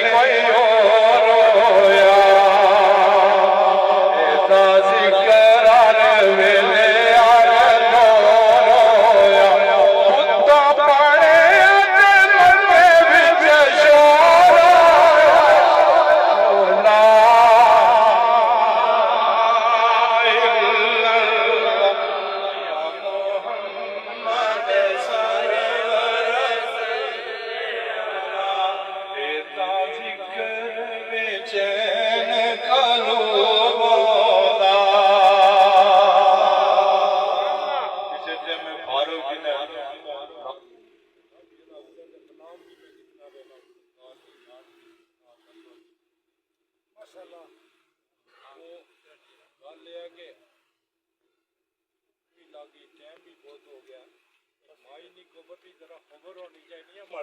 کوئی اور ہویا ایسا ذکر آر ویلے آر نور ہویا خدا پڑے تے منے وچ شور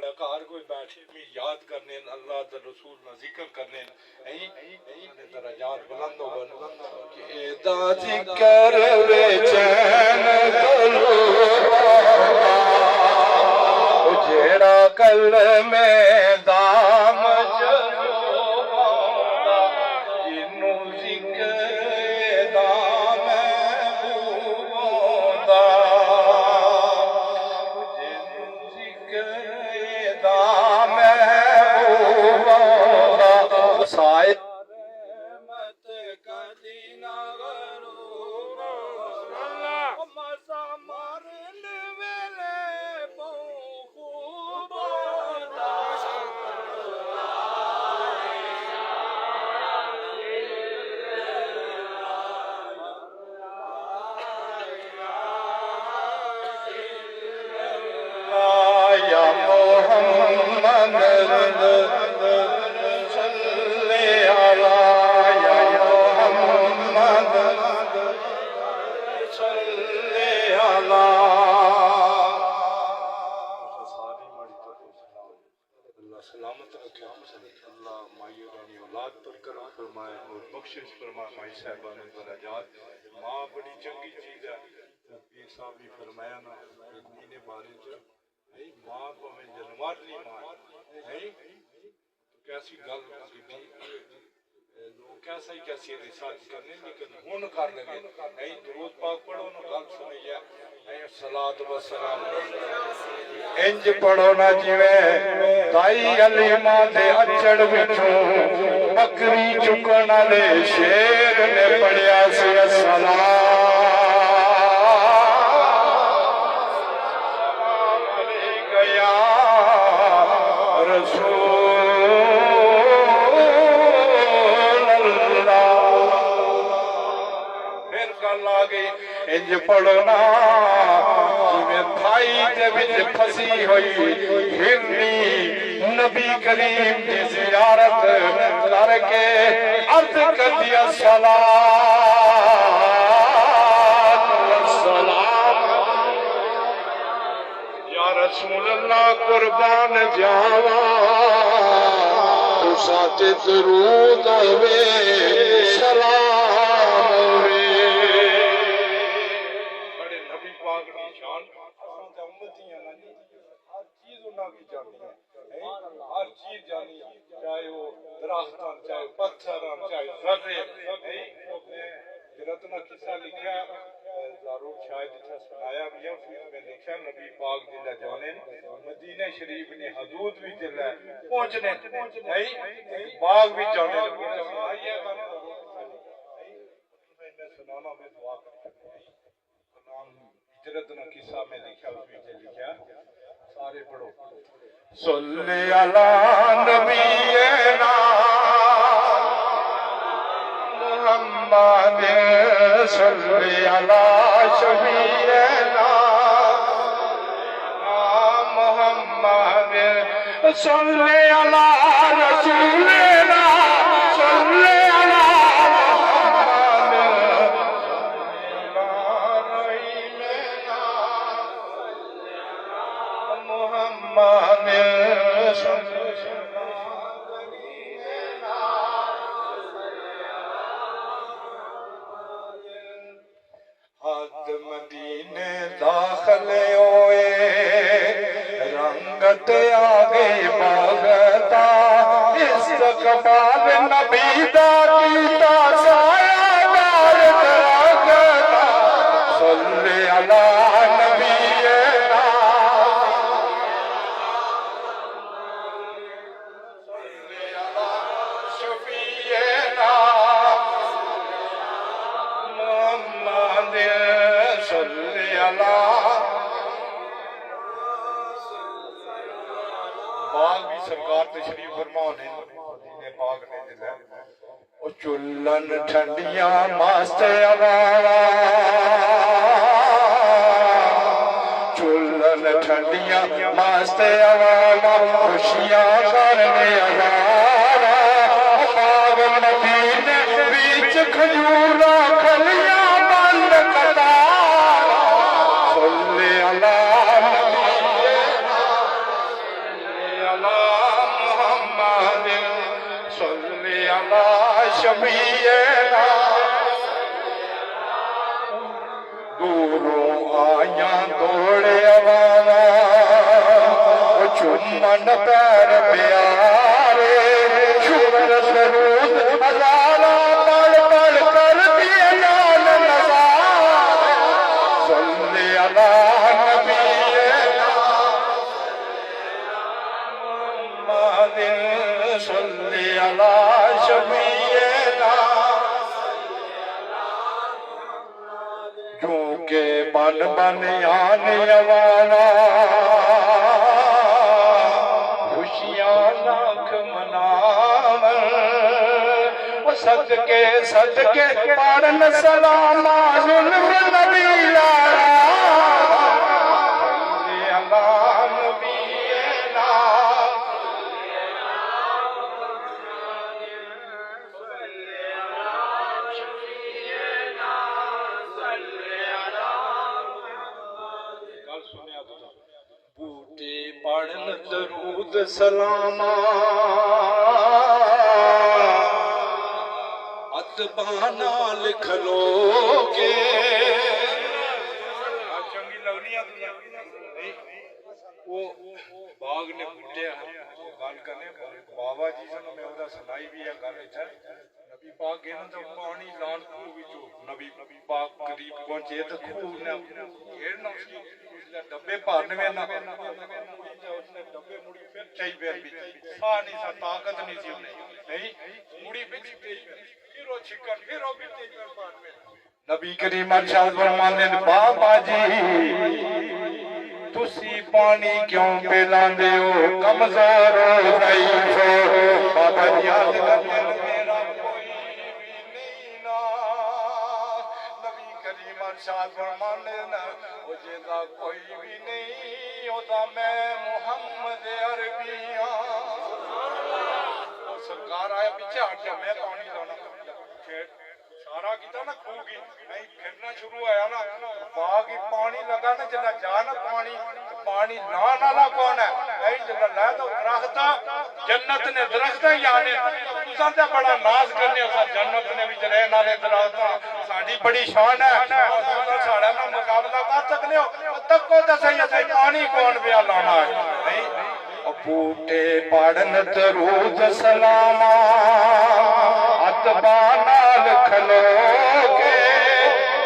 لا کار کوئی بیٹھے بھی یاد کرنے اللہ در رسول نہ ذکر کرنے درجات بلند ہو کہ دا ذکر بے چین جیڑا کل میں دام جنوں ذکر دام بودا جنوں ذکر دام بودا سائے سلامت رکھے اللہ مائی رانی اولاد پر کرم فرمائے اور بخشش فرمائے مائی صاحبان درجات ماں بڑی چنگی چیز ہے پیر صاحب بھی فرمایا نا اتنی بارے جو ماں کو میں جنوار نہیں ماں کیسی گل کی لوگ کیسا ہی کیسی رسالت کرنے لیکن ہون کر لگے درود پاک پڑھو نا گل سنی ہے صلاۃ و سلام انج پڑھو نا جویں دائی علی ماں دے اچڑ وچوں بکری چکن والے شیر نے پڑھیا سی السلام علیک یا رسول اللہ پھر گل آ گئی انج پڑھو نا بھائی دے وچ پھسی ہوئی ہرنی نبی کریم دی زیارت کر کے عرض کردی الصلاۃ والسلام یا رسول اللہ قربان جاواں تساں تے درود ہوے سلام ہوے ہر چیز جانی چاہے وہ درختان چاہے پتھران چاہے ذرے رتنا قصہ لکھا ضرور شاید اتنا سنایا بھی ہے اس میں لکھا نبی پاک جلہ جانے مدینہ شریف نے حدود بھی جلہ پہنچنے باغ بھی جانے سنانا میں دعا کرتا ہجرتنا قصہ میں لکھا اس میں لکھا سارے پڑھو صلی علی نبینا محمد صلی علی شفیعنا محمد صلی علی رسولنا صلی علی مدینے داخل ہوئے رنگت آگے باغتا اس कबाल नबी दा कीता सायादार दरगता सल्ले अला नबीना सल्ले अला शफीना मोहम्मद सल्ले अला बाग भी सरकार तशरीफ फरमा ने मदीने पाक ने जिला ओ चुल्लन ठंडियां मस्त आवारा चुल्लन ठंडियां मस्त आवारा खुशियां करने आवारा बाग मदीने बीच खजूरा खलियां बंद कतार सल्ले अला शमीना दूरों आया दौड़े आवारा चुम्मन पैर प्यारे शुक्र सरूद हजारा पल पल कर दिए नाल नज़ारे सल्ले अला नबीना मुहम्मद सल्ले अला शफीना क्योंकि बन बन आने वाला खुशियां लाख मनावन वो सदके सदके पढ़न सलामा जुल्फ नबी लाला सल्ले अला नबीना बूटे पढ़न दरूद सलामा अतबाना लिख लोगे चंगी लगनी वो बाग ने बूटे गल करने बाबा जी सन मैं ओदा सुनाई भी है गल इत्थे नबी पाक कहना तो पानी लान खूह विचों नबी पाक करीब पहुंचे तो खूह ने घेरना उसने डब्बे भरने ना उसने डब्बे मुड़ी फिर चाहिए फिर साह नहीं सा ताकत नहीं सी उन्हें नहीं मुड़ी फिर वो छिकन फिर वो फिर भरने नबी करीम अरशद फरमाते हैं बाबा जी तुसी पानी क्यों पिलांदे हो कमजोर हो ज़ईफ हो बाबा जी याद करते हैं मेरा कोई भी नहीं ना नबी करीम अरशद फरमाते हैं ओ जेदा कोई भी नहीं ओदा मैं मुहम्मद अरबी हां सरकार आया पीछे हट जा मैं पानी लाना सारा किता ना खूगी नहीं फिरना शुरू होया ना बाग ही पानी लगा ना जला जा ना पानी लाने वाला कौन है नहीं जला ला तो दरख्त जन्नत ने दरख्त ही आने तुसां ते बड़ा नाज करने हो जन्नत ने भी जरे नाले दरख्त साडी बड़ी शान है साड़ा ना मुकाबला कर सकने हो तब को तो सही है पानी कौन पिया लाना है नहीं बूटे पढ़न दरूद सलामा अतबाना खलोगे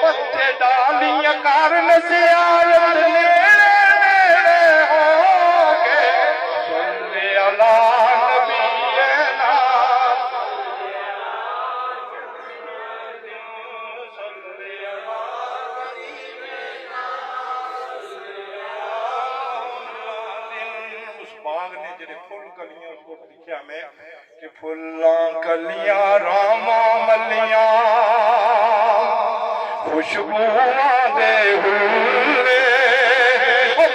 पत्ते डालियां कारण से आयत नेड़े होगे सल्ले अला नबीना सल्ले अला उस बाग ने जेड़े फुल कलियां उसको लिखा मैं कि फुल्लां कलियां रामा मलियां खुशबुआं दे हुल्ले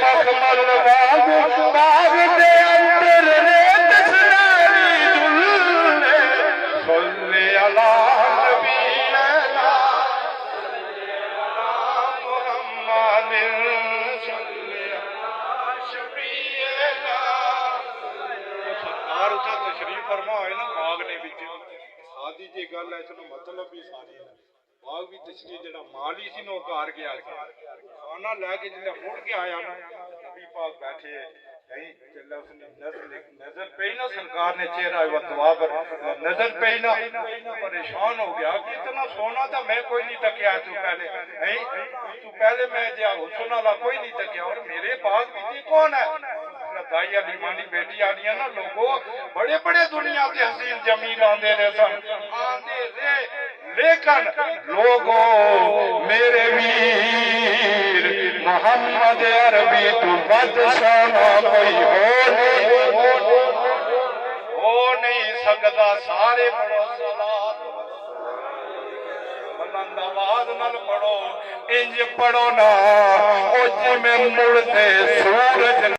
मखमल बाग दे अंदर रेत सरारी दुल्ले सल्ले अला नबीना मुहम्मद सल्ले अला शफीना सरकार उठा तशरीफ फरमा होए ना बाग ने विच सादी जी गल है चलो मतलब भी सारी है बाग भी तशरीफ जेड़ा माली सी नो घर गया खाना लेके जिले मुड़ के आया ना नबी पाक बैठे नजर पे ना सरकार ने चेहरा दुआ पर नजर पे ना परेशान हो गया कि इतना सोना था मैं कोई नहीं तकिया तू पहले मैं जो हुसन वाला कोई नहीं तकिया और मेरे पास भी कौन है दाई अली मानी बेटी आनिया ना लोगों बड़े बड़े दुनिया के हसीन जमील आंदे ने सन आंदे रे लेकिन लोगों मेरे वीर मोहम्मद अरबी तू बदशाना कोई हो नहीं सकता सारे पढ़ो सलात बुलंद आवाज नाल पढ़ो इंज पढ़ो ना ओ जिवें मुड़दे सूरज